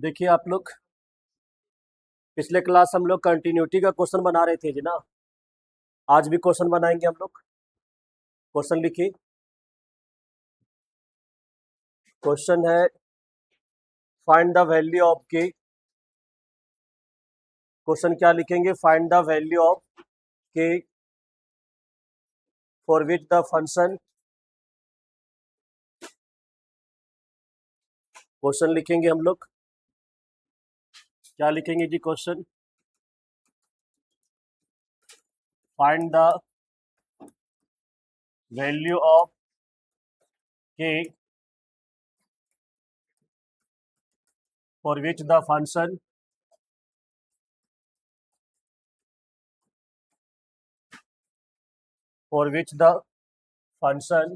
देखिए आप लोग, पिछले क्लास हम लोग कंटिन्यूटी का क्वेश्चन बना रहे थे जी ना। आज भी क्वेश्चन बनाएंगे हम लोग। क्वेश्चन लिखिए। क्वेश्चन है find the value of k. Question क्या लिखेंगे? Find the value of k for which the function. Question लिखेंगे हम लोग। क्या लिखेंगे जी? Question find the value of k for which the function for which the function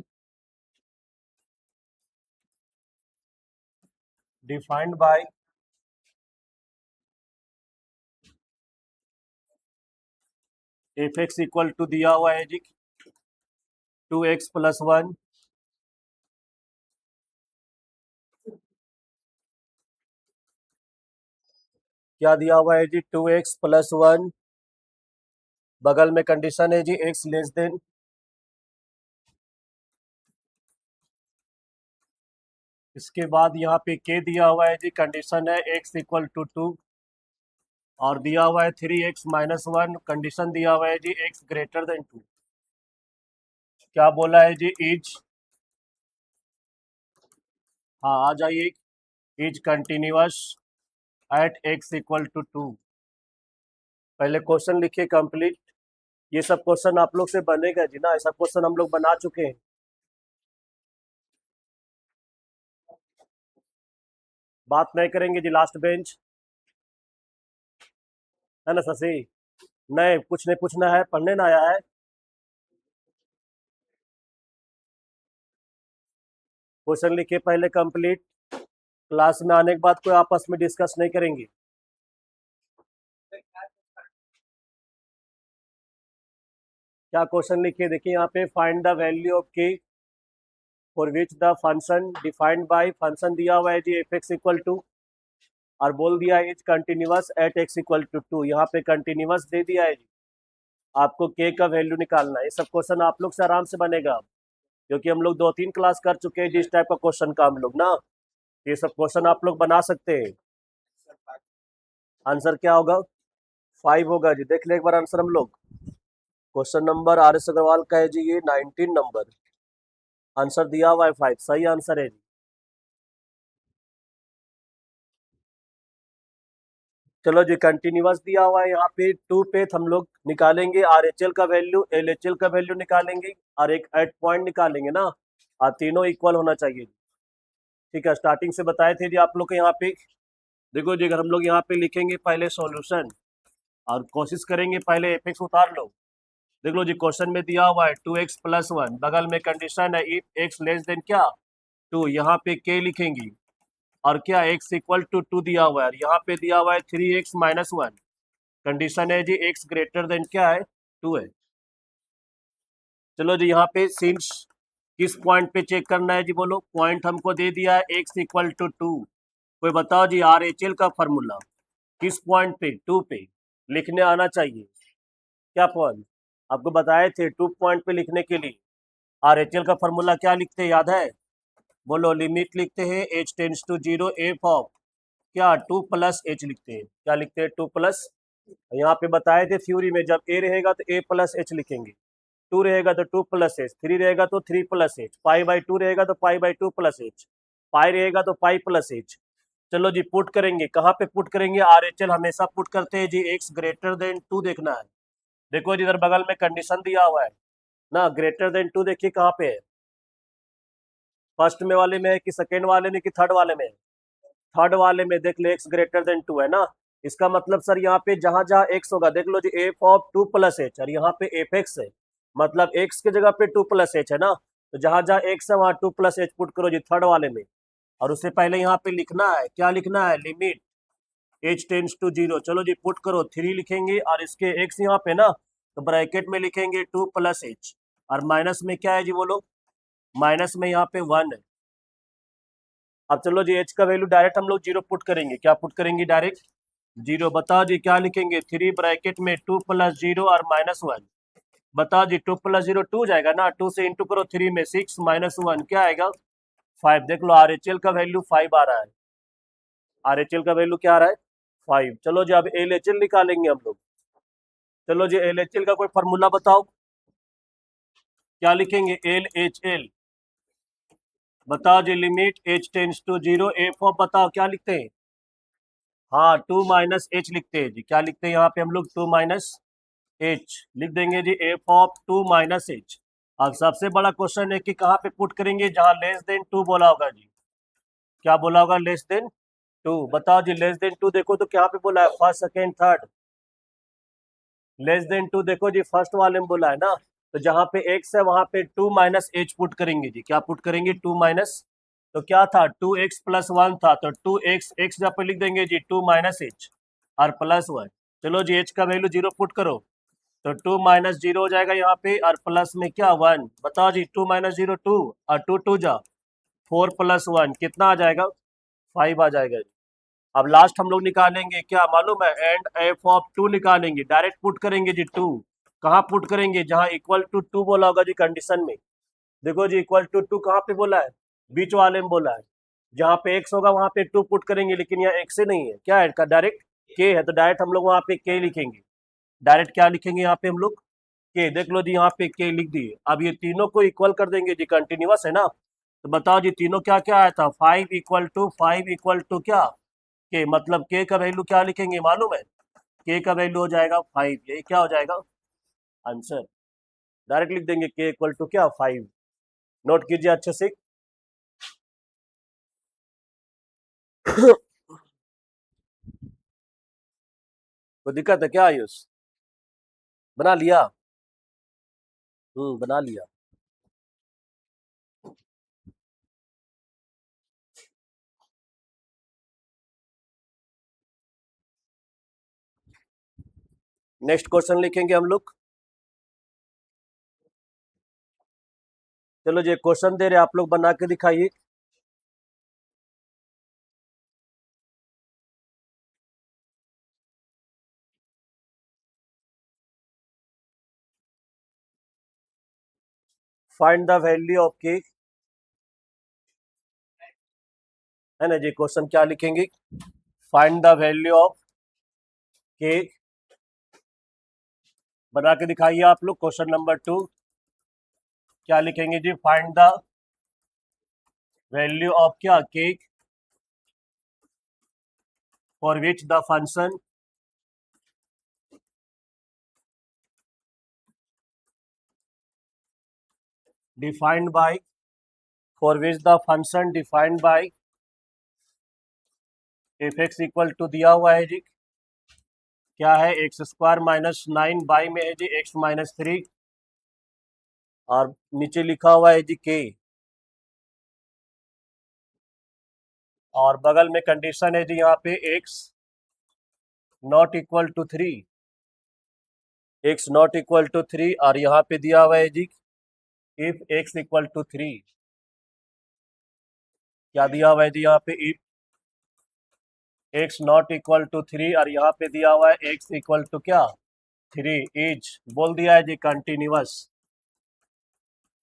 defined by f(x) equal to दिया हुआ है जी 2x + 1। क्या दिया हुआ है जी? 2x + 1। बगल में कंडीशन है जी x लेस देन। इसके बाद यहाँ पे k दिया हुआ है जी, कंडीशन है x इक्वल टू 2 और दिया हुआ है 3x - 1। कंडीशन दिया हुआ है जी x ग्रेटर देन 2। क्या बोला है जी? इज, हाँ आ जाइए, is continuous at x equal to 2। पहले क्वेश्चन लिखिए कंप्लीट। ये सब क्वेश्चन आप लोग से बनेगा जी ना, ये सब क्वेश्चन हम लोग बना चुके हैं। बात नहीं करेंगे जी लास्ट बेंच, है ना शशि? नहीं, कुछ नहीं पूछना है, पढ़ने ना आया है। क्वेश्चन लिखिए पहले कंप्लीट। क्लास में आने के बाद कोई आपस में डिस्कस नहीं करेंगे। क्या क्वेश्चन लिखिए? देखिए यहाँ पे find the value of k for which the function defined bye, function दिया हुआ है जी f(x) इक्वल टू, और बोल दिया है is continuous at x equal to 2। यहाँ पे कंटिन्यूअस दे दिया है जी, आपको के का वैल्यू निकालना है। ये सब क्वेश्चन आप लोग से आराम से बनेगा, क्योंकि हम लोग 2-3 क्लास कर चुके हैं जिस टाइप का क्वेश्चन का हम लोग ना। ये सब क्वेश्चन आप लोग बना सकते हैं। आंसर क्या होगा? 5 होगा जी। देख ले एक बार आंसर हम लोग। Question number R S Agarwal का है जी, ये 19 नंबर। आंसर दिया हुआ है 5, सही आंसर है जी। चलो जी, कंटिन्यूअस दिया हुआ है यहाँ पे 2 पे हम लोग निकालेंगे RHL का वैल्यू, LHL का वैल्यू निकालेंगे और एक एट पॉइंट निकालेंगे ना, और तीनों इक्वल होना चाहिए। ठीक है, स्टार्टिंग से बताए थे जी आप लोग को। यहाँ पे देखो जी, अगर हम लोग यहाँ पे लिखेंगे पहले सॉल्यूशन और कोशिश करेंगे पहले f(x) उतार लो। देख लो जी, क्वेश्चन में दिया हुआ है 2x + 1, बगल में कंडीशन है इफ x लेस देन क्या 2। यहाँ पे k लिखेंगे और क्या x इक्वल टू 2 दिया हुआ है, यहाँ पे दिया हुआ है 3x - 1। कंडीशन है जी x ग्रेटर देन क्या है 2 है। चलो जी, यहाँ पे सिंस किस पॉइंट पे चेक करना है जी? बोलो। पॉइंट हमको दे दिया है x इक्वल टू 2। कोई बताओ जी RHL का फॉर्मूला किस पॉइंट पे? 2 पे लिखने आना चाहिए। क्या पॉइंट आपको बताए थे 2 पॉइंट पे लिखने के लिए? RHL का फॉर्मूला क्या लिखते हैं, याद है? बोलो। लिमिट लिखते हैं h tends to 0 f of क्या 2 + h लिखते हैं। क्या लिखते हैं? 2 प्लस। यहाँ पे बताए थे थ्योरी में, जब a रहेगा तो a + h लिखेंगे, 2 रहेगा तो 2 + h, 3 रहेगा तो 3 + h, π/2 रहेगा तो π/2 + h, पाई रहेगा तो पाई + h। चलो जी, पुट करेंगे। कहाँ पे पुट करेंगे? RHL हमेशा पुट करते हैं जी x ग्रेटर देन 2 देखना है। देखो जी, इधर बगल में कंडीशन दिया हुआ है ना, ग्रेटर देन 2। देखिए कहाँ पे है, फर्स्ट में वाले में है कि सेकेंड वाले में कि थर्ड वाले में? थर्ड वाले में। देख ले, x ग्रेटर देन 2 है ना। इसका मतलब सर यहाँ पे जहां जहां x होगा, देख लो जी f ऑफ 2 + h, और यहाँ पे f(x) है, मतलब x की जगह पे 2 + h है ना। तो जहां जहां x है वहां 2 + h पुट करो जी थर्ड वाले में। और उससे पहले यहाँ पे लिखना है, क्या लिखना है? Limit h tends to 0। चलो जी, पुट करो। 3 लिखेंगे और इसके x यहाँ पे ना, तो ब्रैकेट में लिखेंगे 2 + h, और माइनस में क्या है जी? बोलो। माइनस में यहाँ पे 1 है। अब चलो जी एच का वैल्यू डायरेक्ट हम लोग जीरो पुट करेंगे, क्या पुट करेंगे डायरेक्ट जीरो। बताओ जी क्या लिखेंगे, 3 ब्रैकेट में 2 प्लस जीरो और -1। बताओ जी 2 प्लस जीरो 2 जाएगा ना, 2 से इंटू करो 3 में 6 -1 क्या आएगा 5। देख लो RHL का वैल्यू 5 आ रहा है, RHL का वैल्यू क्या आ रहा है 5। चलो जी अब LHL निकालेंगे हम लोग। चलो जी LHL का कोई फॉर्मूला बताओ, क्या लिखेंगे LHL। बताओ जी limit h tends to zero f of, बताओ क्या लिखते हैं, हाँ 2 माइनस एच लिखते हैं जी, क्या लिखते हैं यहाँ पे हम लोग 2 माइनस एच लिख देंगे जी, एफ ऑफ 2 माइनस एच। अब सबसे बड़ा क्वेश्चन है कि कहाँ पे पुट करेंगे, जहाँ लेस देन 2 बोला होगा जी, क्या बोला होगा लेस देन 2। बताओ जी लेस देन 2 देखो तो क्या पे बोला है first second third, less than 2 देखो जी फर्स्ट वाले में बोला है ना, तो जहाँ पे एक्स है वहां पे 2 माइनस एच पुट करेंगे जी, क्या पुट करेंगे 2 माइनस, तो क्या था 2x प्लस 1 था, तो 2x एक्स जहाँ पे लिख देंगे जी 2 माइनस एच और प्लस 1। चलो जी एच का वैल्यू जीरो पुट करो, तो 2 माइनस जीरो हो जाएगा यहाँ पे और प्लस में क्या 1। बताओ जी 2 माइनस जीरो 2 और 2 2 जा 4 प्लस 1 कितना आ जाएगा 5 आ जाएगा जी। अब लास्ट हम लोग निकालेंगे क्या मालूम है, एंड एफ ऑफ 2 निकालेंगे, डायरेक्ट पुट करेंगे जी 2, कहाँ पुट करेंगे जहाँ इक्वल टू 2 बोला होगा जी कंडीशन में। देखो जी इक्वल टू 2 कहाँ पे बोला है, बीच वाले में बोला है, जहाँ पे एक्स होगा वहां पे 2 पुट करेंगे, लेकिन यहाँ एक्स से नहीं है, क्या है डायरेक्ट के है, तो डायरेक्ट हम लोग वहां पे के लिखेंगे, डायरेक्ट क्या लिखेंगे यहाँ पे हम लोग के। देख लो जी यहाँ पे के लिख दिए। अब ये तीनों को इक्वल कर देंगे जी, कंटिन्यूअस है ना, तो बताओ जी तीनों क्या क्या आया था 5 इक्वल टू 5 इक्वल टू क्या के, मतलब के का वैल्यू क्या लिखेंगे मालूम है, के का वैल्यू हो जाएगा 5, ये क्या हो जाएगा आंसर, डायरेक्ट लिख देंगे के इक्वल टू क्या 5। नोट कीजिए अच्छे से। कोई दिक्कत है क्या आयुष, बना लिया, बना लिया। नेक्स्ट क्वेश्चन लिखेंगे हम लोग। चलो जी क्वेश्चन दे रहे आप लोग बना के दिखाइए। फाइंड द वैल्यू ऑफ के, है ना जी, क्वेश्चन क्या लिखेंगे, फाइंड द वैल्यू ऑफ के, बना के दिखाइए आप लोग। क्वेश्चन नंबर 2 क्या लिखेंगे जी, फाइंड द वैल्यू ऑफ क्या के for which the function defined by, for which the function defined by f x equal to दिया हुआ है जी, क्या है एक्स स्क्वायर माइनस 9 बाई में है जी एक्स माइनस 3, और नीचे लिखा हुआ है जी के, और बगल में कंडीशन है जी यहाँ पे x not equal to 3, x not equal to 3, और यहाँ पे दिया हुआ है जी इफ एक्स इक्वल टू 3, क्या दिया हुआ है जी यहाँ पे if x not equal to 3, और यहाँ पे दिया हुआ है एक्स इक्वल टू क्या 3 इज, बोल दिया है जी continuous,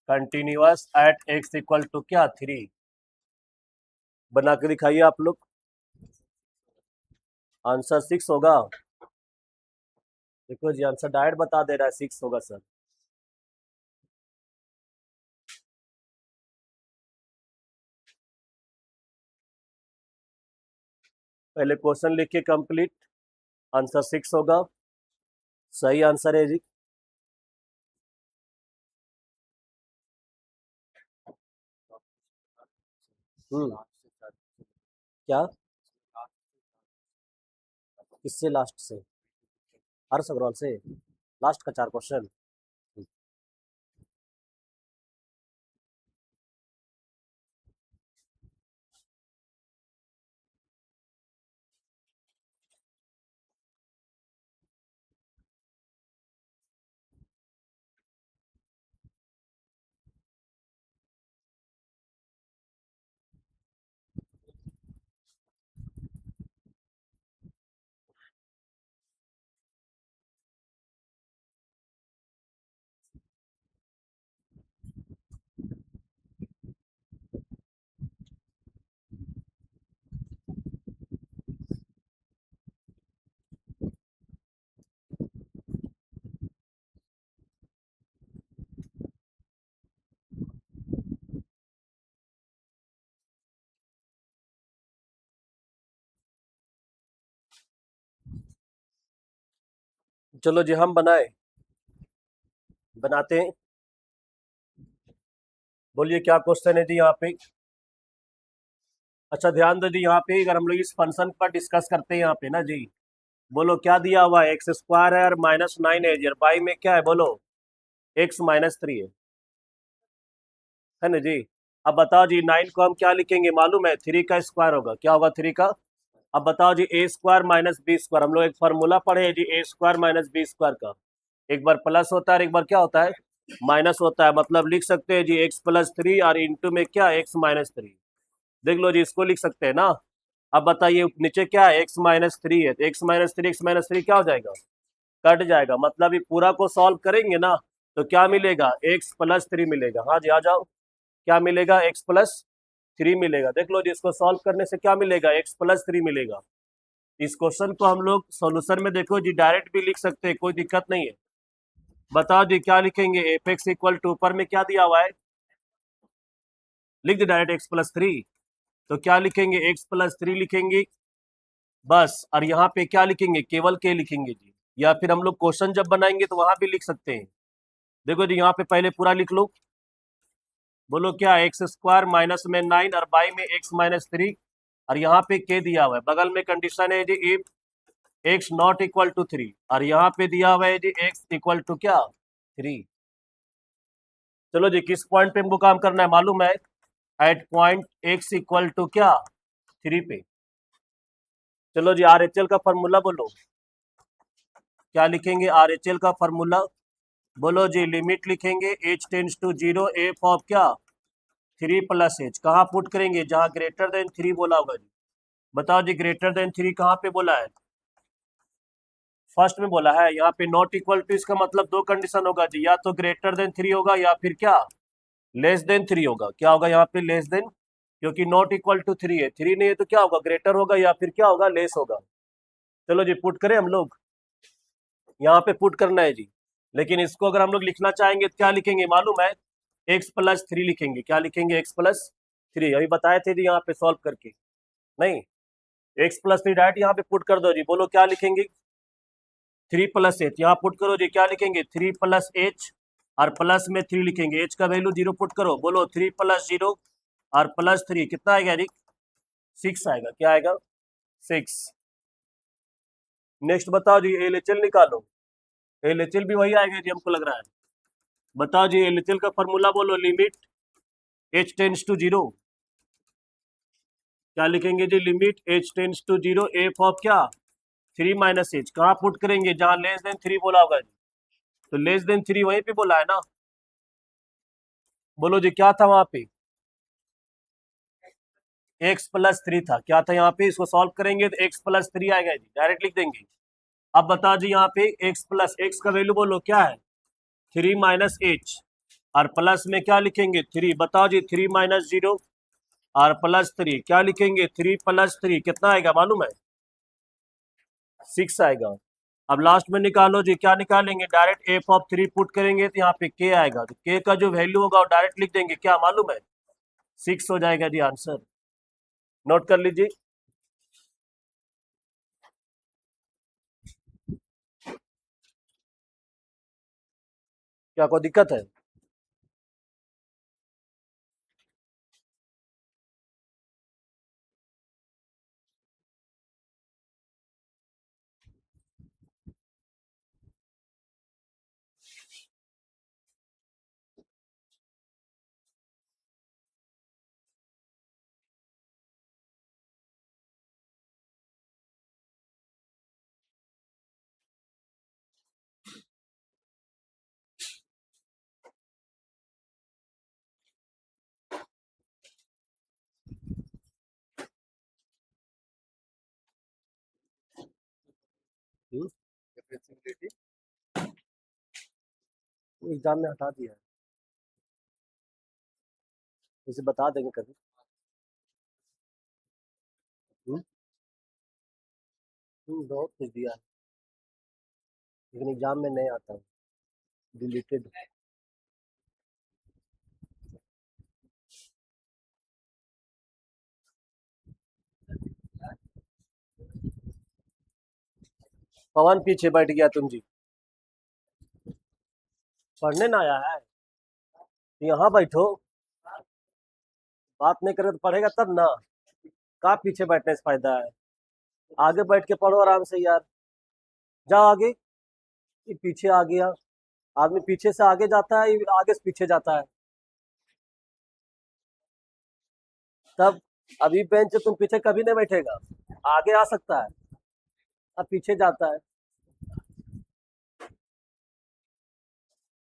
continuous at x equal to क्या 3। बना के दिखाइए आप लोग, आंसर 6 होगा। देखो जी आंसर डायरेक्ट बता दे रहा है 6 होगा सर। पहले क्वेश्चन लिख के कंप्लीट, आंसर 6 होगा, सही आंसर है जी। हम्म, क्या किससे लास्ट से, हर्ष अग्रवाल से, लास्ट का 4 क्वेश्चन। चलो जी हम बनाते हैं। बोलिए क्या क्वेश्चन है जी यहाँ पे। अच्छा ध्यान दो जी, यहाँ पे अगर हम लोग इस फंक्शन पर डिस्कस करते हैं यहाँ पे ना जी, बोलो क्या दिया हुआ है, एक्स स्क्वायर है और -9 है जी, और बाई में क्या है बोलो, x-3 है ना जी। अब बताओ जी 9 को हम क्या लिखेंगे मालूम है, 3 का स्क्वायर होगा, क्या होगा 3 का। अब बताओ जी ए स्क्वायर माइनस बी स्क्वायर, हम लोग एक फार्मूला पढ़े हैं जी ए स्क्वायर माइनस बी स्क्वायर का, एक बार प्लस होता है और एक बार क्या होता है, माइनस होता है। मतलब लिख सकते हैं जी x+3 और इंटू में क्या x-3, देख लो जी इसको लिख सकते हैं ना। अब बताइए नीचे क्या है, x-3 है, तो x-3 क्या हो जाएगा, कट जाएगा। मतलब ये पूरा को सॉल्व करेंगे ना तो क्या मिलेगा, x+3 मिलेगा। हाँ जी आ जाओ, क्या मिलेगा, x+3 मिलेगा। देख लो जी इसको सॉल्व करने से क्या मिलेगा, x+3 मिलेगा। इस क्वेश्चन को हम लोग सॉल्यूशन में देखो जी डायरेक्ट भी लिख सकते हैं, कोई दिक्कत नहीं है। बताओ जी क्या लिखेंगे, एफ एक्स इक्वल टू ऊपर में क्या दिया हुआ है, लिख दे डायरेक्ट x+3, तो क्या लिखेंगे x+3 लिखेंगे बस, और यहाँ पे क्या लिखेंगे, केवल के लिखेंगे जी। या फिर हम लोग क्वेश्चन जब बनाएंगे तो वहां भी लिख सकते हैं। देखो जी यहाँ पे पहले पूरा लिख लो, बोलो क्या, एक्स स्क्वायर माइनस में 9 और बाई में x-3, और यहाँ पे के दिया हुआ है, बगल में कंडीशन है जी if x not equal to 3, और यहाँ पे दिया हुआ है जी x इक्वल टू क्या 3। चलो जी किस पॉइंट पे हमको काम करना है मालूम है, at point x equal to क्या 3 पे। चलो जी RHL का फॉर्मूला बोलो, क्या लिखेंगे RHL का फॉर्मूला, बोलो जी लिमिट लिखेंगे h tends to 0 f of क्या 3+h, कहाँ पुट करेंगे, जहाँ ग्रेटर देन 3 बोला होगा जी। बताओ जी ग्रेटर देन 3 कहाँ पे बोला है, फर्स्ट में बोला है। यहाँ पे नॉट इक्वल टू, इसका मतलब दो कंडीशन होगा जी, या तो ग्रेटर देन 3 होगा या फिर क्या लेस देन 3 होगा। क्या होगा यहाँ पे, लेस देन, क्योंकि नॉट इक्वल टू 3 है, 3 नहीं है तो क्या होगा, ग्रेटर होगा या फिर क्या होगा, लेस होगा। चलो जी पुट करें हम लोग, यहाँ पे पुट करना है जी। लेकिन इसको अगर हम लोग लिखना चाहेंगे तो क्या लिखेंगे मालूम है, x+3 लिखेंगे। क्या लिखेंगे, x+3, अभी बताए थे जी यहाँ पे सॉल्व करके, नहीं x+3 डायरेक्ट यहाँ पे पुट कर दो जी। बोलो क्या लिखेंगे, 3+h यहाँ पुट करो जी, क्या लिखेंगे 3+h, और प्लस में 3 लिखेंगे, h का वैल्यू 0 पुट करो, बोलो 3+0 और +3 कितना आएगा जी, 6 आएगा। क्या आएगा, 6। नेक्स्ट बताओ जी LHL निकालो, LHL भी वही आएगा जी हमको लग रहा है। बताओ जी LHL का फॉर्मूला बोलो, लिमिट h टेंड्स टू 0, क्या लिखेंगे जी, limit h tends to 0 f of क्या 3-h, कहाँ पुट करेंगे, जहाँ लेस देन 3 बोला होगा जी, तो लेस देन 3 वहीं पे बोला है ना। बोलो जी क्या था वहां पे, x+3 था, क्या था यहाँ पे, इसको सॉल्व करेंगे तो x+3 आएगा जी, डायरेक्ट लिख देंगे। अब बताओ जी यहाँ पे x का वैल्यू बोलो क्या है 3-h, और प्लस में क्या लिखेंगे 3, बताओ जी 3-0 और +3 क्या लिखेंगे, 3+3 कितना आएगा मालूम है, 6 आएगा। अब लास्ट में निकालो जी, क्या निकालेंगे, डायरेक्ट एफ ऑफ 3 पुट करेंगे तो यहाँ पे के आएगा, तो के का जो वैल्यू होगा वो डायरेक्ट लिख देंगे, क्या मालूम है 6 हो जाएगा जी आंसर। नोट कर लीजिए। क्या कोई दिक्कत है, एग्जाम में हटा दिया है, इसे बता देंगे कभी। बहुत कुछ दिया है लेकिन एग्जाम में नहीं आता, डिलीटेड। पवन पीछे बैठ गया तुम जी। पढ़ने ना आया है? यहाँ बैठो, बात नहीं करे तो पढ़ेगा तब ना। कहाँ पीछे बैठने से फायदा है, आगे बैठ के पढ़ो आराम से यार। जाओ आगे। ये पीछे आ गया, आदमी पीछे से आगे जाता है, ये आगे से पीछे जाता है। तब अभी बेंच से तुम पीछे कभी नहीं बैठेगा, आगे आ सकता है, अब पीछे जाता है।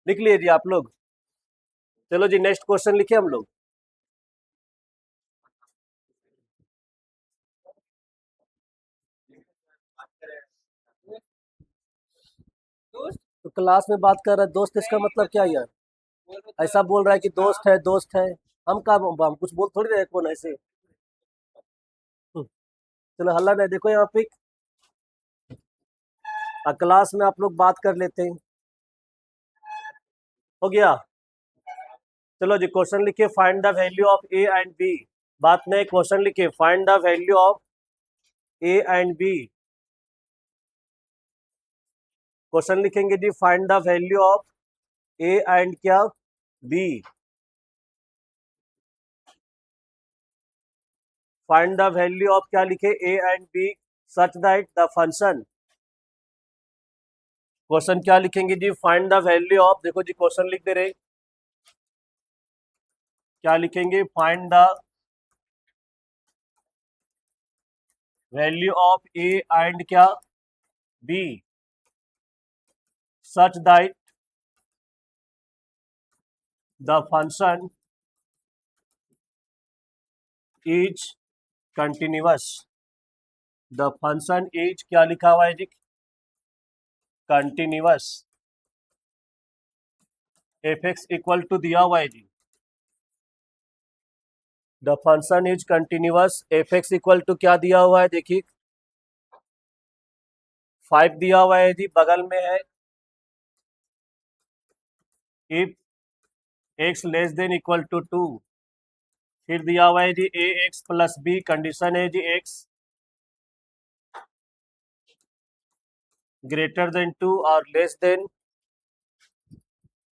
लिख लिए जी आप लोग? चलो जी नेक्स्ट क्वेश्चन लिखे हम लोग। तो क्लास में बात कर रहा है दोस्त, इसका मतलब क्या यार? ऐसा बोल रहा है कि दोस्त है दोस्त है। हम कुछ बोल थोड़ी रहे कौन ऐसे। चलो हल्ला नहीं, देखो यहाँ पे क्लास में आप लोग बात कर लेते हैं। हो गया? चलो जी क्वेश्चन लिखिए, find the value of a and b. बात नहीं, क्वेश्चन लिखिए, find the value of a and b. Question लिखेंगे जी, find the value of a and क्या, b. Find the value of क्या लिखे, a and b such that the function. Question क्या लिखेंगे जी, फाइंड द वैल्यू ऑफ, देखो जी क्वेश्चन लिख दे रहे, क्या लिखेंगे, find the value of a and क्या, b such that the function is continuous. The function is क्या लिखा हुआ है जी, continuous. F x equal to दिया हुआ है जी, the function is continuous. F x equal to क्या दिया हुआ है देखिए, 5 दिया हुआ है जी, बगल में है if x less than equal to 2। फिर दिया हुआ है जी a x plus b, condition है जी एक्स ग्रेटर देन 2 और लेस देन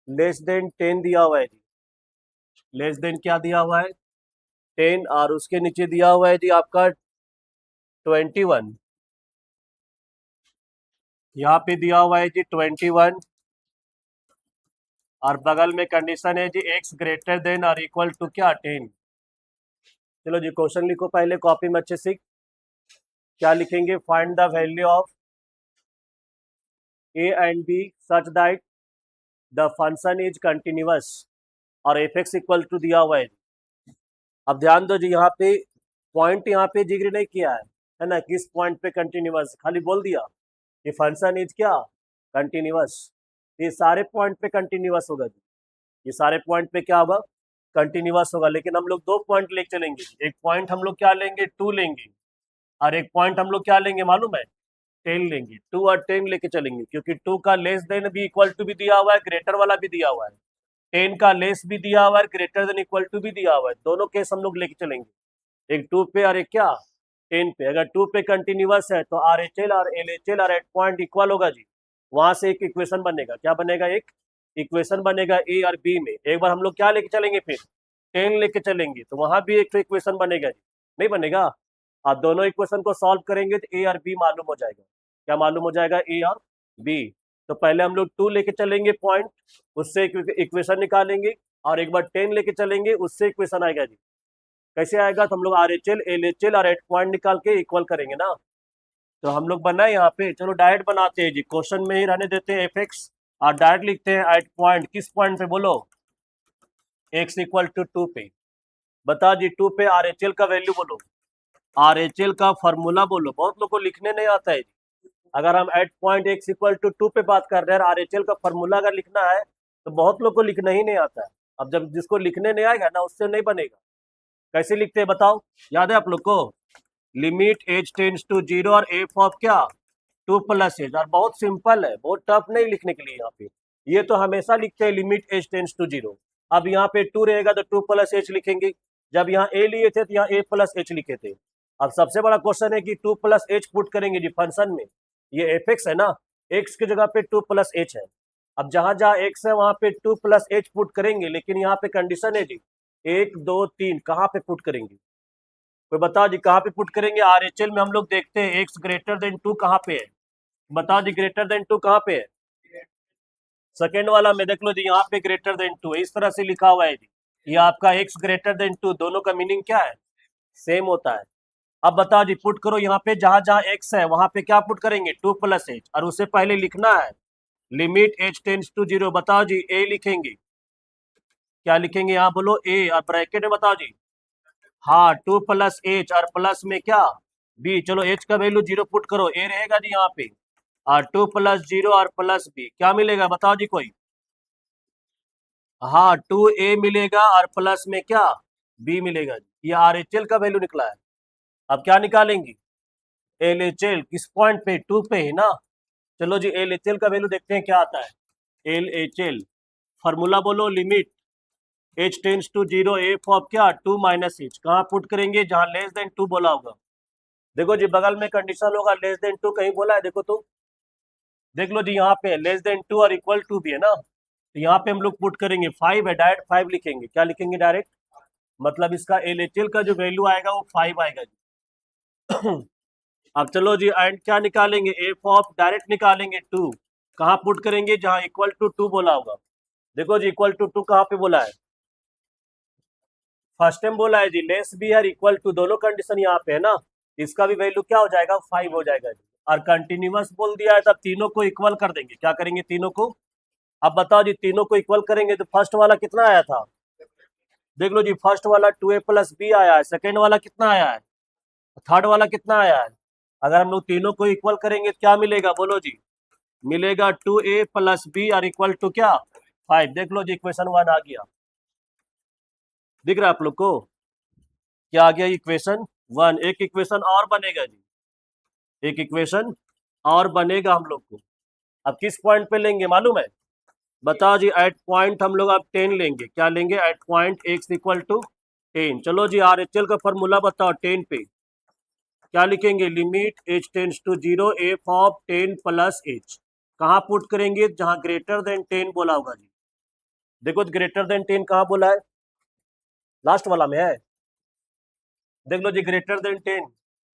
10 दिया हुआ है जी। लेस देन क्या दिया हुआ है, 10, और उसके नीचे दिया हुआ है जी आपका 21। यहाँ पे दिया हुआ है जी 21, और बगल में कंडीशन है जी एक्स ग्रेटर देन और इक्वल टू क्या, 10। चलो जी क्वेश्चन लिखो पहले कॉपी में अच्छे से। क्या लिखेंगे, find the value of a and b such that the function is continuous, और एफ एक्स इक्वल टू दिया हुआ है। अब ध्यान दो जी, यहाँ पे पॉइंट यहाँ पे जिक्र नहीं किया है ना, किस पॉइंट पे कंटिन्यूअस, खाली बोल दिया ये फंक्शन इज क्या, कंटिन्यूअस। ये सारे पॉइंट पे कंटिन्यूअस होगा जी, ये सारे पॉइंट पे क्या होगा, कंटिन्यूअस होगा। लेकिन हम लोग 2 पॉइंट लेके चलेंगे, एक पॉइंट हम लोग क्या लेंगे, 2 लेंगे, और एक पॉइंट हम लोग क्या लेंगे मालूम है, 10 लेंगे। 2 और 10 लेके चलेंगे, क्योंकि 2 का लेस देन भी इक्वल टू भी दिया हुआ है, ग्रेटर वाला भी दिया हुआ है, 10 का लेस भी दिया हुआ है, ग्रेटर देन इक्वल टू भी दिया हुआ है। दोनों केस हम लोग लेके चलेंगे, एक 2 पे और एक क्या, 10 पे। अगर 2 पे कंटिन्यूअस है तो आर एच एल और एल एच एल और एट पॉइंट इक्वल होगा जी। वहां से एक इक्वेशन बनेगा, क्या बनेगा, एक इक्वेशन बनेगा ए और बी में। एक बार हम लोग क्या लेके चलेंगे, फिर 10 लेके चलेंगे, तो वहां भी एक तो इक्वेशन बनेगा जी, नहीं बनेगा? आप दोनों इक्वेशन को सॉल्व करेंगे तो ए और बी मालूम हो जाएगा। क्या मालूम हो जाएगा, ए और बी। तो पहले हम लोग 2 लेके चलेंगे पॉइंट, उससे इक्वेशन निकालेंगे, और एक बार 10 लेके चलेंगे, उससे इक्वेशन आएगा जी। कैसे आएगा, तो हम लोग are H L, L H L और एट पॉइंट निकाल के इक्वल करेंगे ना। तो हम लोग बनाए यहाँ पे, चलो डायरेक्ट बनाते हैं जी, क्वेश्चन में ही रहने देते हैं एफ एक्स, और डायरेक्ट लिखते हैं एट पॉइंट, किस पॉइंट पे बोलो, एक्स इक्वल टू 2 पे। बता जी 2 पे आर एच एल का वैल्यू बोलो, आर एच एल का फॉर्मूला बोलो। बहुत लोग को लिखने नहीं आता है। अगर हम at point x equal to 2 पे बात कर रहे हैं, आर एच एल का फॉर्मूला अगर लिखना है तो बहुत लोग को लिखना ही नहीं आता है। अब जब जिसको लिखने नहीं आएगा ना, उससे नहीं बनेगा। कैसे लिखते हैं बताओ, याद है आप लोग को, लिमिट एज टेंड्स टू 0 और एफ ऑफ क्या, 2 प्लस एज। और बहुत सिंपल है, बहुत टफ नहीं लिखने के लिए यहाँ पे। ये तो हमेशा लिखते हैं लिमिट एज टेंड्स टू 0। अब यहाँ पे 2 रहेगा तो 2 प्लस एच लिखेंगे। जब यहाँ ए लिए थे तो यहाँ ए प्लस एच लिखे थे। अब सबसे बड़ा क्वेश्चन है कि 2 प्लस एच पुट करेंगे जी फंक्शन में, ये एफ एक्स है ना, एक्स की जगह पे 2 प्लस एच है। अब जहां जहां एक्स है वहां पे 2 प्लस एच पुट करेंगे, लेकिन यहाँ पे कंडीशन है जी 1 2 3 कहाँ पे पुट करेंगे? कोई बताओ जी कहाँ पे पुट करेंगे? आरएचएल में हम लोग देखते हैं एक्स ग्रेटर देन 2 कहाँ पे है? बताओ जी ग्रेटर देन 2 कहाँ पे है? सेकेंड वाला में देख लो जी, यहाँ पे ग्रेटर देन 2 इस तरह से लिखा हुआ है जी। ये आपका एक्स ग्रेटर देन 2 दोनों का मीनिंग क्या है? सेम होता है। अब बताओ जी पुट करो, यहाँ पे जहां जहां एक्स है वहां पे क्या पुट करेंगे? 2 प्लस एच, और उससे पहले लिखना है लिमिट एच टेंड्स टू 0। बताओ जी ए लिखेंगे, क्या लिखेंगे यहाँ बोलो? ए, और ब्रैकेट में बताओ जी। हाँ 2 प्लस एच और प्लस में क्या? बी। चलो एच का वैल्यू 0 पुट करो, ए रहेगा जी यहाँ पे, और 2 प्लस 0 और प्लस बी क्या मिलेगा? बताओ जी कोई। हाँ 2a मिलेगा और प्लस में क्या? b मिलेगा जी। ये आरएचएल का वैल्यू निकला है। अब क्या निकालेंगे? एलएचएल किस पॉइंट पे? 2 पे है ना। चलो जी एलएचएल का वैल्यू देखते हैं क्या आता है। एलएचएल फॉर्मूला बोलो, limit h tends to 0 f of क्या? 2 माइनस एच। कहाँ पुट करेंगे? जहां लेस देन 2 बोला होगा। देखो जी बगल में कंडीशन होगा लेस देन 2, कहीं बोला है? देखो तो, देख लो जी यहाँ पे लेस देन 2 और इक्वल टू भी है ना, तो यहाँ पे हम लोग पुट करेंगे 5 है, डायरेक्ट 5 लिखेंगे। क्या लिखेंगे? डायरेक्ट, मतलब इसका एलएचएल का जो वैल्यू आएगा वो 5 आएगा जी। अब चलो जी एंड क्या निकालेंगे? एफ ऑफ डायरेक्ट निकालेंगे 2। कहाँ पुट करेंगे? जहां इक्वल टू 2 बोला होगा। देखो जी इक्वल टू 2 कहाँ पे बोला है? फर्स्ट टाइम बोला है जी लेस बी और इक्वल टू, दोनों कंडीशन यहाँ पे है ना। इसका भी वैल्यू क्या हो जाएगा? 5 हो जाएगा जी। और कंटिन्यूअस बोल दिया है तब तीनों को इक्वल कर देंगे। क्या करेंगे? तीनों को। अब बताओ जी तीनों को इक्वल करेंगे तो फर्स्ट वाला कितना आया था? देख लो जी फर्स्ट वाला 2a प्लस बी आया है, सेकेंड वाला कितना आया है? थर्ड वाला कितना आया है? अगर हम लोग तीनों को इक्वल करेंगे तो क्या मिलेगा बोलो जी? मिलेगा 2a प्लस बी और इक्वल टू क्या? 5। देख लो जी इक्वेशन 1 आ गया। दिख रहा है आप लोग को? क्या आ गया? इक्वेशन 1। एक इक्वेशन और बनेगा जी, एक इक्वेशन और बनेगा हम लोग को। अब किस पॉइंट पे लेंगे मालूम है? बताओ जी एट पॉइंट हम लोग अब 10 लेंगे। क्या लेंगे? At point x equal to 10। चलो जी आरएचएल का फॉर्मूला बताओ 10 पे। क्या लिखेंगे? Limit h tends to 0 f of 10 plus h. कहाँ पुट करेंगे? जहां ग्रेटर देन 10 बोला होगा जी। देखो ग्रेटर देन 10 कहाँ बोला है? लास्ट वाला में है। देख लो जी ग्रेटर देन 10,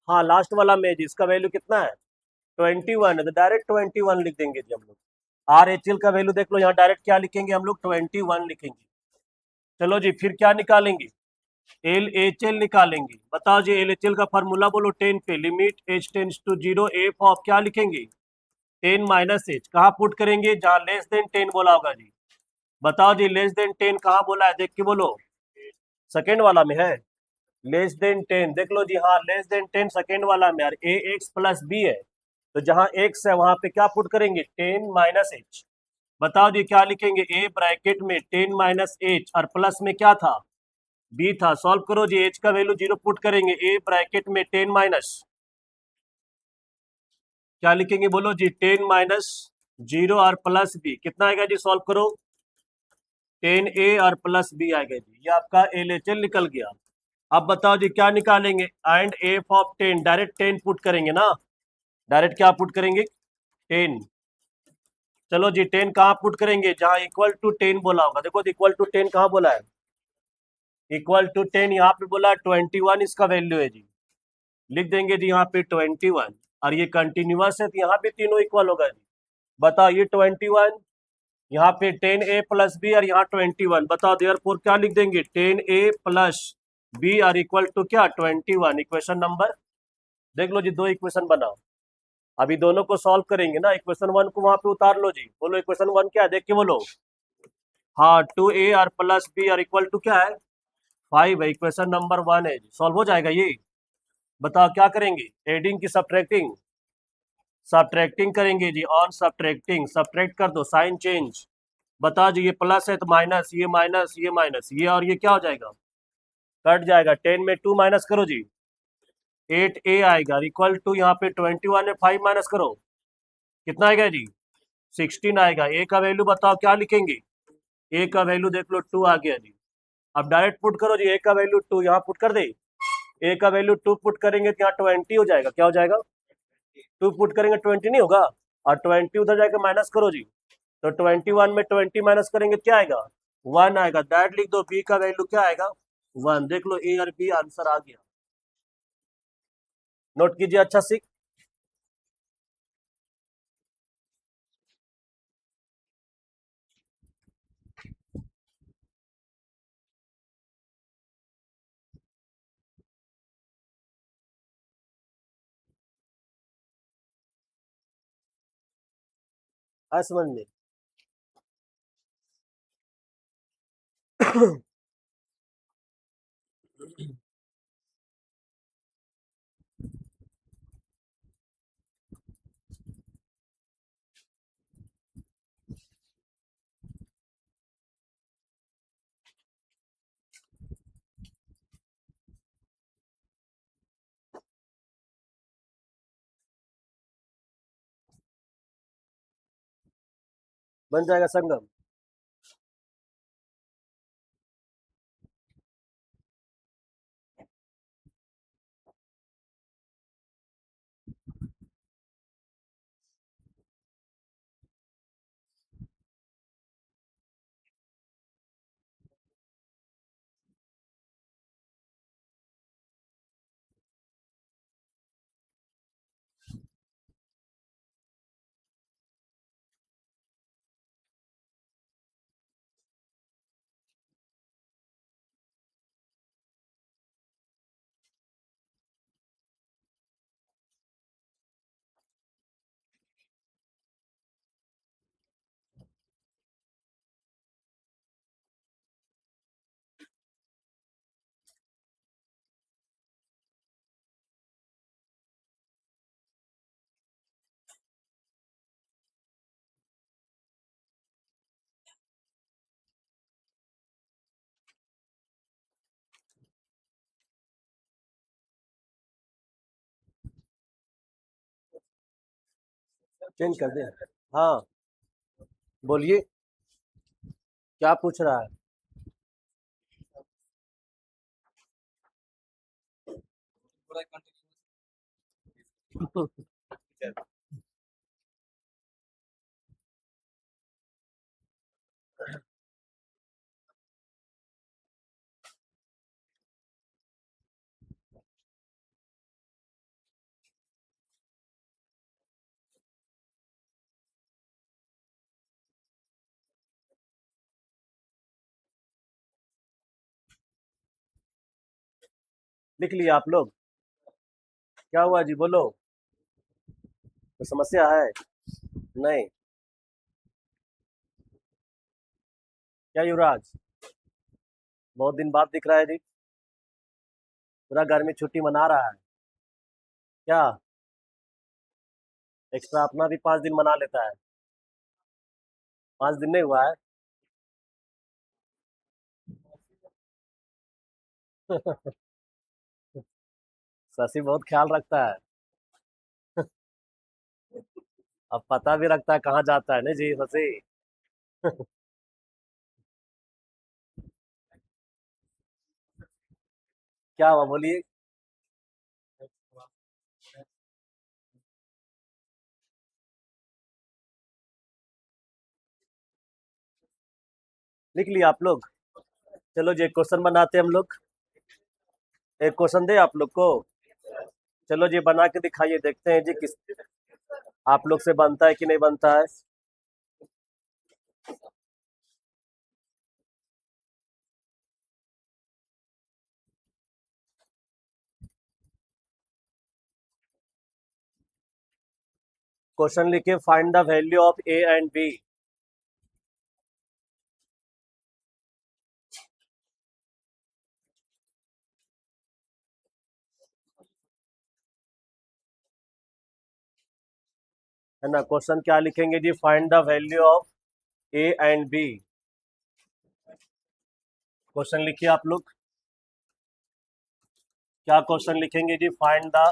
हाँ लास्ट वाला में जी। इसका वैल्यू कितना है? 21 है, तो डायरेक्ट 21 लिख देंगे जी हम लोग। आरएचएल का वैल्यू देख लो यहाँ, डायरेक्ट क्या लिखेंगे हम लोग? 21 लिखेंगे। चलो जी फिर क्या निकालेंगे? एलएचएल निकालेंगे। बताओ जी एलएचएल का फॉर्मूला बोलो 10 पे। Limit h tends to 0 f of क्या लिखेंगे? 10 माइनस एच। कहाँ पुट करेंगे? जहां लेस देन 10 बोला होगा जी। बताओ जी लेस देन 10 कहाँ बोला है? देख के बोलो। सेकेंड वाला में है लेस देन 10। देख लो जी, हाँ लेस देन 10 सेकेंड वाला में। यार ए एक्स प्लस बी है, तो जहां एक्स है वहां पे क्या पुट करेंगे? 10 माइनस एच। बताओ जी क्या लिखेंगे? ए ब्रैकेट में 10 माइनस एच और प्लस में क्या था? बी था। सॉल्व करो जी, एच का वैल्यू 0 पुट करेंगे। ए ब्रैकेट में 10 माइनस क्या लिखेंगे बोलो जी? 10 माइनस 0 और प्लस बी कितना आएगा जी? सॉल्व करो। 10a और प्लस बी आएगा जी। ये आपका एलएचएल निकल गया। अब बताओ जी क्या निकालेंगे? And F of 10, direct 10 put करेंगे ना। डायरेक्ट क्या पुट करेंगे? 10। चलो जी 10 कहाँ पुट करेंगे? जहां इक्वल टू 10 बोला होगा। देखो इक्वल टू 10 कहाँ बोला है? इक्वल टू 10 यहाँ पे बोला 21 इसका वैल्यू है जी। लिख देंगे जी यहाँ पे 21, और ये कंटिन्यूअस है तो यहाँ पे तीनों इक्वल होगा जी। बताओ ये 21, यहाँ पे 10a प्लस बी और यहाँ 21। बताओ देयरफॉर क्या लिख देंगे? 10a प्लस बी और इक्वल टू क्या? 21। इक्वेशन नंबर देख लो जी, दो इक्वेशन बनाओ। अभी दोनों को सॉल्व करेंगे ना। इक्वेशन 1 को वहां पे उतार लो जी। बोलो इक्वेशन 1 क्या है? देख के बोलो। हाँ 2a और प्लस बी और इक्वल टू क्या है? 5 है। इक्वेशन नंबर 1 है जी। सॉल्व हो जाएगा ये। बताओ क्या करेंगे? एडिंग की सब्ट्रैक्टिंग? सब्ट्रैक्टिंग करेंगे जी। ऑन सब्ट्रैक्टिंग, सब्ट्रैक्ट कर दो, साइन चेंज। बताओ जी ये प्लस है तो माइनस, ये माइनस, ये माइनस, ये और ये क्या हो जाएगा? कट जाएगा। 10 में 2 माइनस करो जी, 8a आएगा। इक्वल टू यहाँ पे 21 में 5 माइनस करो, कितना आएगा जी? 16 आएगा। ए का वैल्यू बताओ क्या लिखेंगे? ए का वैल्यू देख लो 2 आ गया जी। अब डायरेक्ट पुट करो जी, ए का वैल्यू 2 यहाँ पुट कर दे। ए का वैल्यू 2 पुट करेंगे तो यहाँ 20 हो जाएगा। क्या हो जाएगा? 2 पुट करेंगे 20 नहीं होगा, और 20 उधर जाकर माइनस करो जी। तो 21 में 20 माइनस करेंगे क्या आएगा? 1 आएगा। दैट लिख दो, बी का वैल्यू क्या आएगा? 1। देख लो, ए और बी आंसर आ गया। नोट कीजिए अच्छा सी। आ समझ में? बन जाएगा संगम। चेंज कर दे। हाँ, बोलिए, क्या पूछ रहा है? लिख लिया आप लोग? क्या हुआ जी, बोलो। तो समस्या है? नहीं। क्या युवराज, बहुत दिन बाद दिख रहा है जी। पूरा गर्मी छुट्टी मना रहा है क्या? एक्स्ट्रा अपना भी 5 दिन मना लेता है। 5 दिन नहीं हुआ है? शशि बहुत ख्याल रखता है। अब पता भी रखता है कहाँ जाता है, नहीं जी शशि? क्या हुआ, बोलिए। लिख लिया आप लोग? चलो जी, एक क्वेश्चन बनाते हैं हम लोग। एक क्वेश्चन दे आप लोग को। चलो जी, बना के दिखाइए, देखते हैं जी किस आप लोग से बनता है कि नहीं बनता है। क्वेश्चन लिखिए, find the value of a and b. है ना? क्वेश्चन क्या लिखेंगे जी? Find the value of a and b. Question लिखिए आप लोग। क्या क्वेश्चन लिखेंगे जी? फाइंड द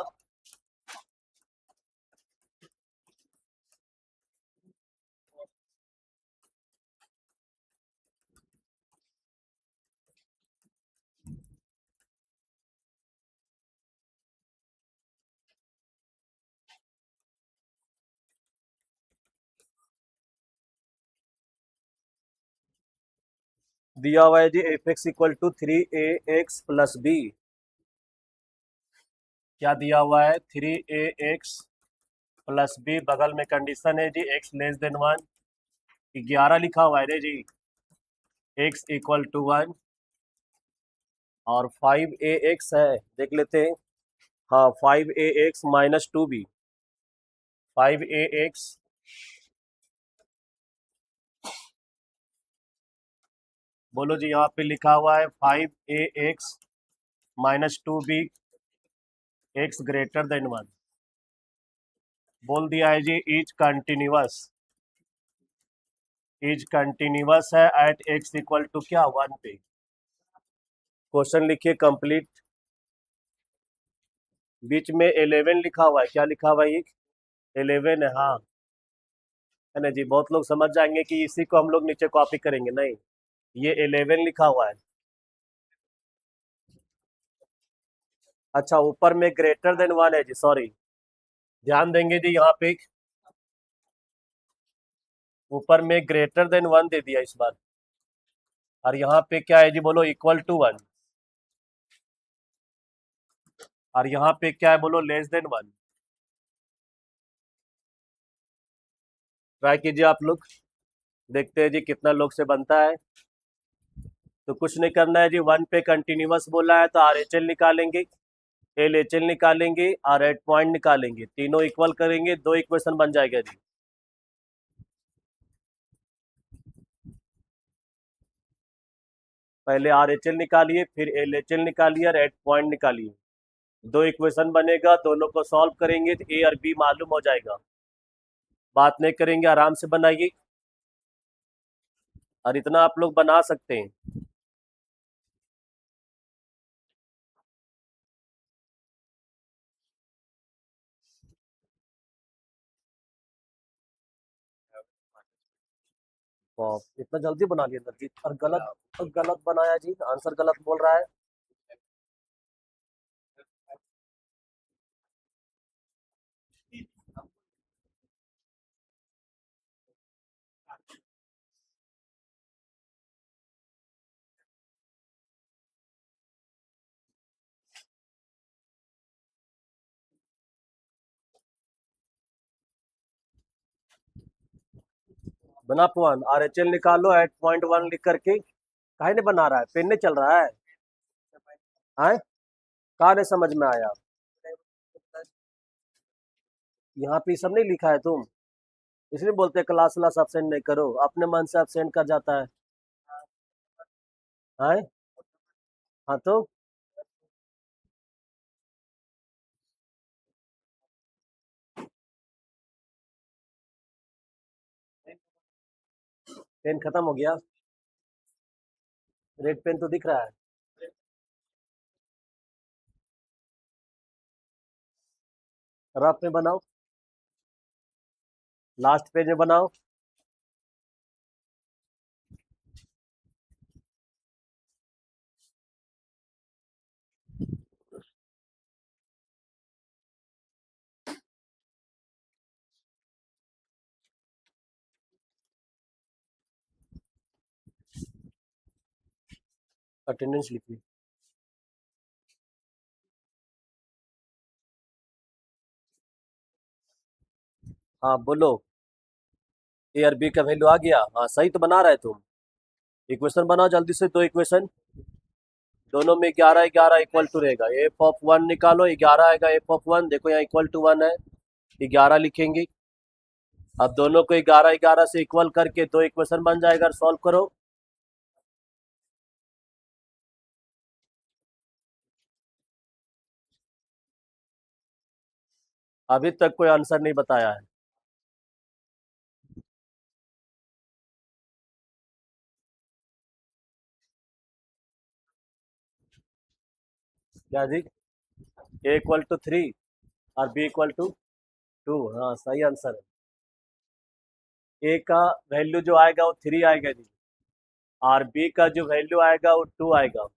दिया हुआ है जी f x equal to 3 a x + b। क्या दिया हुआ है? 3 a x + b, बगल में कंडीशन है जी x <1। 11 लिखा हुआ है रे जी, x = 1 और 5 a x है, देख लेते हैं। हाँ, 5 a x - 2b, 5 a x। बोलो जी, यहाँ पे लिखा हुआ है 5 a x - 2b, x <1। बोल दिया है जी इज कंटिन्यूअस है एट x = क्या 1 पे। क्वेश्चन लिखिए कंप्लीट। बीच में 11 लिखा हुआ है, क्या लिखा हुआ है? ये 11 है, हाँ है ना जी। बहुत लोग समझ जाएंगे कि इसी को हम लोग नीचे कॉपी करेंगे, नहीं, ये 11 लिखा हुआ है। अच्छा, ऊपर में >1 है जी, सॉरी। ध्यान देंगे जी, यहाँ पे ऊपर में >1 दे दिया इस बार, और यहाँ पे क्या है जी, बोलो =1, और यहाँ पे क्या है, बोलो <1। ट्राई कीजिए आप लोग, देखते हैं जी कितना लोग से बनता है। तो कुछ नहीं करना है जी, 1 पे कंटिन्यूअस बोला है तो RHL निकालेंगे, LHL निकालेंगे और एट पॉइंट निकालेंगे, तीनों इक्वल करेंगे, 2 इक्वेशन बन जाएगा जी। पहले RHL निकालिए, फिर LHL निकालिए और एट पॉइंट निकालिए, 2 इक्वेशन बनेगा, दोनों को सॉल्व करेंगे तो A और B मालूम हो जाएगा। बात नहीं करेंगे, आराम से बनाइए, और इतना आप लोग बना सकते हैं। वाह, इतना जल्दी बना लिया सर जी, और गलत गलत बनाया जी, आंसर गलत बोल रहा है। बना पवन, RHL निकालो एट पॉइंट 1 लिख करके। काहे ने बना रहा है, पेन नहीं चल रहा है? आए, कहा नहीं समझ में आया? यहाँ पे सब नहीं लिखा है तुम, इसलिए बोलते हैं क्लास व्लास absent नहीं करो, अपने मन से absent कर जाता है। आए, हाँ तो पेन खत्म हो गया, रेड पेन तो दिख रहा है। रफ में बनाओ, लास्ट पेज में बनाओ। अटेंडेंस लिखिए। हाँ बोलो, ए और बी का वैल्यू आ गया, हाँ सही तो बना रहे तुम। इक्वेशन बनाओ जल्दी से, 2 इक्वेशन, दोनों में 11 इक्वल टू रहेगा, f(1) निकालो, 11 आएगा f(1), देखो यहाँ =1 है, 11 लिखेंगे। अब दोनों को 11 से इक्वल करके 2 इक्वेशन बन जाएगा, सॉल्व करो। अभी तक कोई आंसर नहीं बताया है। क्या जी? A = 3 और B = 2, हाँ सही आंसर है। ए का वैल्यू जो आएगा वो 3 आएगा जी, और बी का जो वैल्यू आएगा वो 2 आएगा।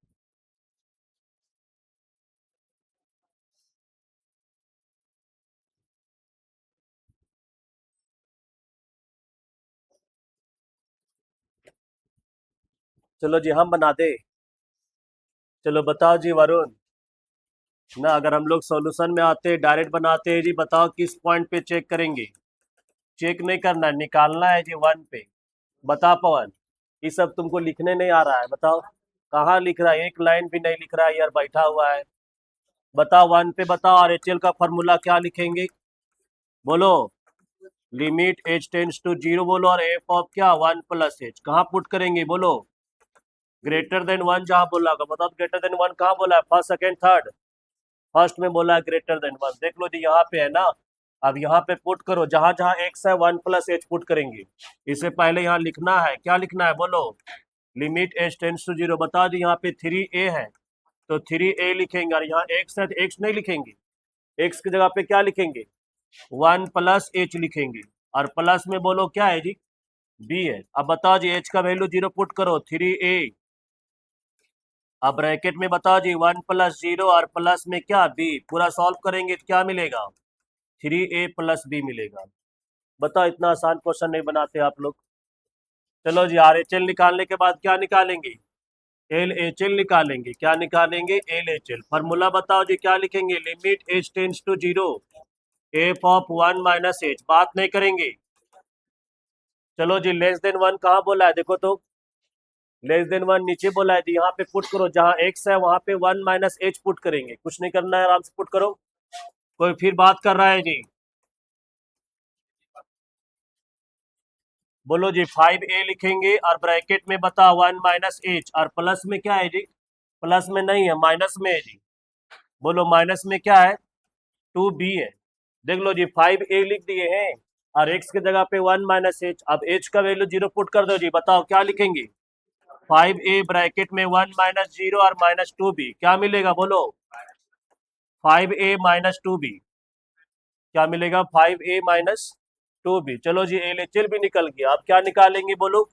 चलो जी हम बना दे। चलो बताओ जी वरुण ना, अगर हम लोग सॉल्यूशन में आते डायरेक्ट बनाते हैं जी, बताओ किस पॉइंट पे चेक करेंगे? चेक नहीं करना है, निकालना है जी वन पे। बता पवन, ये सब तुमको लिखने नहीं आ रहा है, बताओ कहाँ लिख रहा है? एक लाइन भी नहीं लिख रहा है यार, बैठा हुआ है। बताओ वन पे बताओ, आरएचएल का फॉर्मूला क्या लिखेंगे? बोलो। Limit h tends to zero बोलो, और एफ ऑफ क्या? One plus h. कहाँ पुट करेंगे बोलो? ग्रेटर देन वन जहाँ बोला होगा, बताओ ग्रेटर देन वन कहाँ बोला है? First second third? फर्स्ट में बोला है ग्रेटर देन वन, देख लो जी यहाँ पे है ना। अब यहाँ पे पुट करो, जहां जहां एक्स है वन प्लस एच पुट करेंगे। इससे पहले यहाँ लिखना है, क्या लिखना है बोलो? Limit h tends to zero. बताओ जी यहाँ पे 3a है तो 3a लिखेंगे, और यहाँ एक्स है तो एक्स नहीं लिखेंगे। एक्स की जगह पे क्या लिखेंगे? वन प्लस एच लिखेंगे। और प्लस में बोलो क्या है जी? बी है। अब बताओ जी एच का वैल्यू जीरो पुट करो, 3a। अब ब्रैकेट में बताओ जी वन प्लस जीरो और प्लस में क्या? बी। पूरा सॉल्व करेंगे तो क्या मिलेगा? 3a प्लस बी मिलेगा। बताओ इतना आसान क्वेश्चन नहीं बनाते आप लोग। चलो जी आरएचएल निकालने के बाद क्या निकालेंगे? एलएचएल निकालेंगे। क्या निकालेंगे? एलएचएल। फॉर्मूला बताओ जी क्या लिखेंगे? Limit h tends to zero f of one minus h. बात नहीं करेंगे। चलो जी लेस देन वन कहाँ बोला है देखो तो? लेस देन वन नीचे बोला है जी, यहाँ पे पुट करो, जहाँ एक्स है वहां पे वन माइनस एच पुट करेंगे। कुछ नहीं करना है, आराम से पुट करो। कोई फिर बात कर रहा है जी? बोलो जी 5a लिखेंगे और ब्रैकेट में बताओ वन माइनस एच, और प्लस में क्या है जी? प्लस में नहीं है, माइनस में है जी। बोलो माइनस में क्या है? 2b है। देख लो जी 5a लिख दिए हैं और x की जगह पे वन माइनस एच। अब h का वैल्यू जीरो पुट कर दो जी, बताओ क्या लिखेंगे? 5a ब्रैकेट में वन माइनस जीरो और माइनस 2b, क्या मिलेगा बोलो? 5a minus 2b। क्या मिलेगा? 5a minus 2b। चलो जी एलएचएल भी निकल गया। अब क्या निकालेंगे बोलो?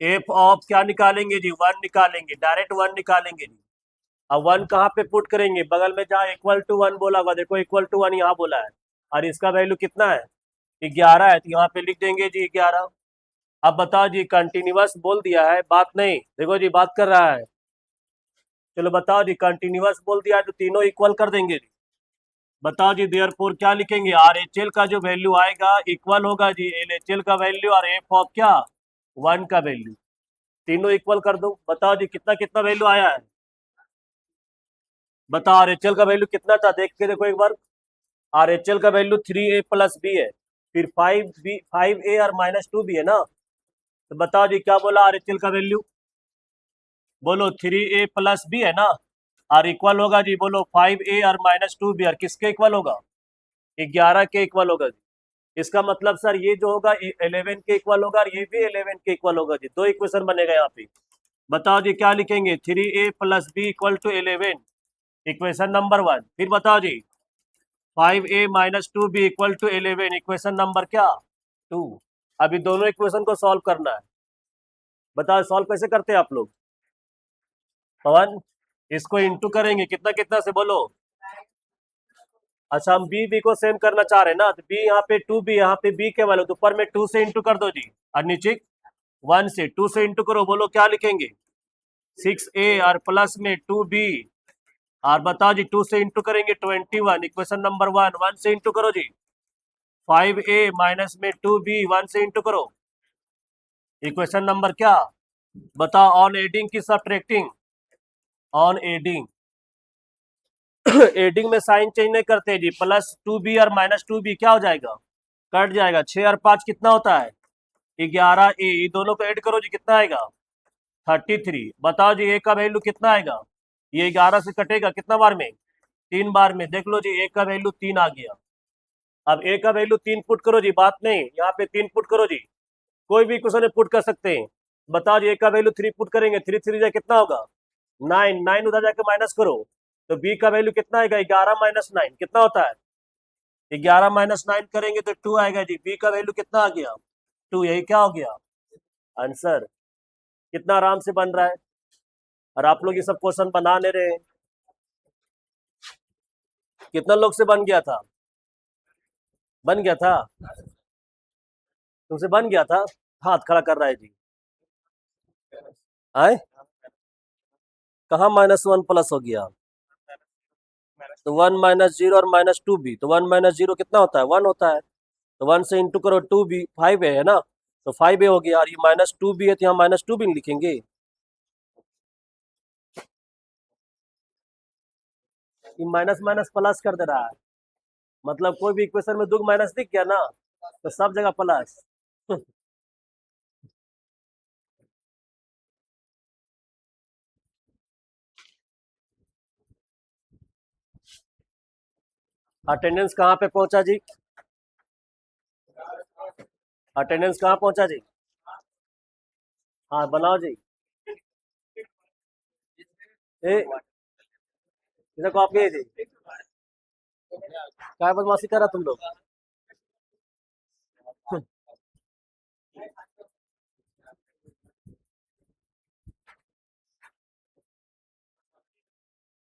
एफ ऑफ क्या निकालेंगे जी? वन निकालेंगे, डायरेक्ट वन निकालेंगे जी। अब वन कहाँ पे पुट करेंगे? बगल में जहाँ इक्वल टू वन बोला हुआ, देखो इक्वल टू वन यहाँ बोला है, और इसका वैल्यू कितना है? 11 है, तो यहाँ पे लिख देंगे जी 11। अब बताओ जी कंटिन्यूअस बोल दिया है, बात नहीं, देखो जी बात कर रहा है। चलो बताओ जी कंटिन्यूअस बोल दिया है तो तीनों इक्वल कर देंगे जी। बताओ जी देयरफॉर क्या लिखेंगे? आरएचएल का जो वैल्यू आएगा इक्वल होगा जी एलएचएल का वैल्यू, और एफ ऑफ क्या? वन का वैल्यू। तीनों इक्वल कर दो। बताओ जी कितना कितना वैल्यू आया है? बताओ आरएचएल का वैल्यू कितना था, देख के देखो एक बार। आरएचएल का वैल्यू 3a प्लस बी है, फिर 5a और माइनस 2b है ना। तो बताओ जी क्या बोला आरएचएल का वैल्यू? बोलो 3a प्लस बी है ना, और इक्वल होगा जी बोलो 5a और माइनस 2b, और किसके इक्वल होगा? 11 के इक्वल होगा जी। इसका मतलब सर ये जो होगा 11 के इक्वल होगा, और ये भी 11 के इक्वल होगा जी। दो इक्वेशन बनेगा यहाँ पे। बताओ जी क्या लिखेंगे? 3a plus b equal to 11, equation number one. फिर बताओ जी 5a minus 2b equal to 11, equation number क्या? 2। अभी दोनों इक्वेशन को सॉल्व करना है। बताओ सॉल्व कैसे करते हैं आप लोग? पवन, इसको इंटू करेंगे कितना कितना से बोलो? अच्छा हम बी को सेम करना चाह रहे हैं ना, तो बी यहाँ पे 2b, यहाँ पे बी के वाले, तो ऊपर में 2 से इंटू कर दो जी, और नीचे 1 से। 2 से इंटू करो, बोलो क्या लिखेंगे? 6a और प्लस में 2b। और बताओ जी 2 से इंटू करेंगे 21, इक्वेशन नंबर वन। 1 से इंटू करो जी 5a माइनस में 2b, 1 से इंटू करो, इक्वेशन नंबर क्या? बताओ ऑन एडिंग की सब्ट्रैक्टिंग? On adding. एडिंग में साइन चेंज नहीं करते जी। प्लस 2b और माइनस 2b क्या हो जाएगा? कट जाएगा। 6 और 5 कितना होता है? 11a। ये दोनों को ऐड करो जी, कितना आएगा? 33। बताओ जी a का वैल्यू कितना आएगा? ये 11 से कटेगा कितना बार में? 3 बार में। देख लो जी a का वैल्यू 3 आ गया। अब a का वैल्यू 3 पुट करो जी, बात नहीं, यहाँ पे 3 पुट करो जी। कोई भी क्वेश्चन में पुट कर सकते हैं। बताओ जी a का वैल्यू 3 पुट करेंगे, 3 3 जा कितना होगा? 9। 9 उधर जाके माइनस करो, तो b का वैल्यू कितना आएगा? 11 माइनस 9 कितना होता है? 11 माइनस 9 करेंगे तो 2 आएगा जी। b का वैल्यू कितना आ गया? 2। यही क्या हो गया आंसर? कितना आराम से बन रहा है, और आप लोग ये सब क्वेश्चन बना ले रहे हैं। कितना लोग से बन गया था? बन गया था? तुमसे बन गया था? हाथ खड़ा कर रहा है जी। आए कहाँ -1 प्लस हो गया? तो 1 - 0 और -2 भी, तो 1 - 0 कितना होता है? 1 होता है। तो 1 से इंटू करो, 2 भी 5 है ना, तो 5 हो गया। और ये -2 भी है तो यहाँ -2 भी लिखेंगे। ये माइनस माइनस प्लस कर दे रहा है, मतलब कोई भी इक्वेशन में 2 माइनस दिख गया ना, तो सब जगह प्लस। अटेंडेंस कहाँ पे पहुंचा जी? अटेंडेंस कहाँ पहुंचा जी? हाँ बनाओ जी। ए इधर कॉपी है जी। क्या बदमाशी कर रहा तुम लोग?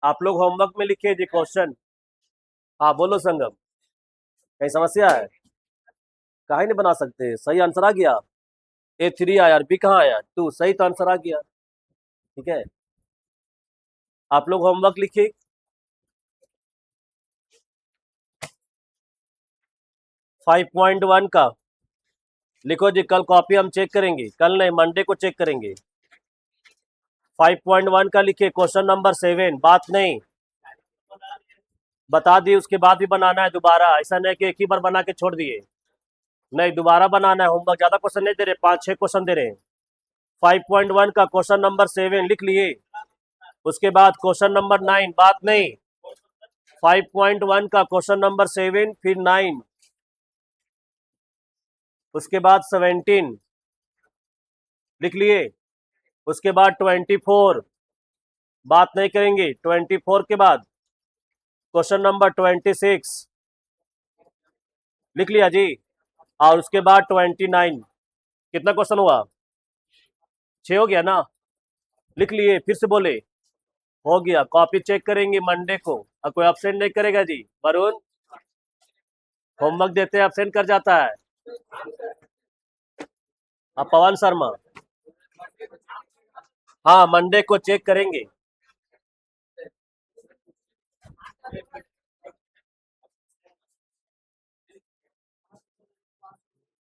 आप लोग होमवर्क में लिखे जी क्वेश्चन। हाँ बोलो संगम, कहीं समस्या है? काहे नहीं बना सकते? सही आंसर आ गया। A3 आया, बी कहाँ आया? 2, सही तो आंसर आ गया। ठीक है, आप लोग होमवर्क लिखिए। 5.1 का लिखो जी, कल कॉपी हम चेक करेंगे, कल नहीं मंडे को चेक करेंगे। 5.1 का लिखिए, क्वेश्चन नंबर 7। बात नहीं बता दी, उसके बाद भी बनाना है दोबारा, ऐसा नहीं कि एक ही बार बना के छोड़ दिए। नहीं, दोबारा बनाना है। होमवर्क ज्यादा क्वेश्चन नहीं दे रहे, 5-6 क्वेश्चन दे रहे हैं। 5.1 का क्वेश्चन नंबर 7 लिख लिए। उसके बाद क्वेश्चन नंबर 9, बात नहीं। 5.1 का क्वेश्चन नंबर 7 फिर 9, उसके बाद 17 लिख लिए। उसके बाद 24, बात नहीं करेंगे। 24 के बाद क्वेश्चन नंबर 26 लिख लिया जी। और उसके बाद 29। कितना क्वेश्चन हुआ? 6 हो गया ना? लिख लिए, फिर से बोले। हो गया। कॉपी चेक करेंगे मंडे को, और कोई अब्सेंट नहीं करेगा जी। वरुण होमवर्क देते हैं अब्सेंट कर जाता है। अब पवन शर्मा, हाँ मंडे को चेक करेंगे।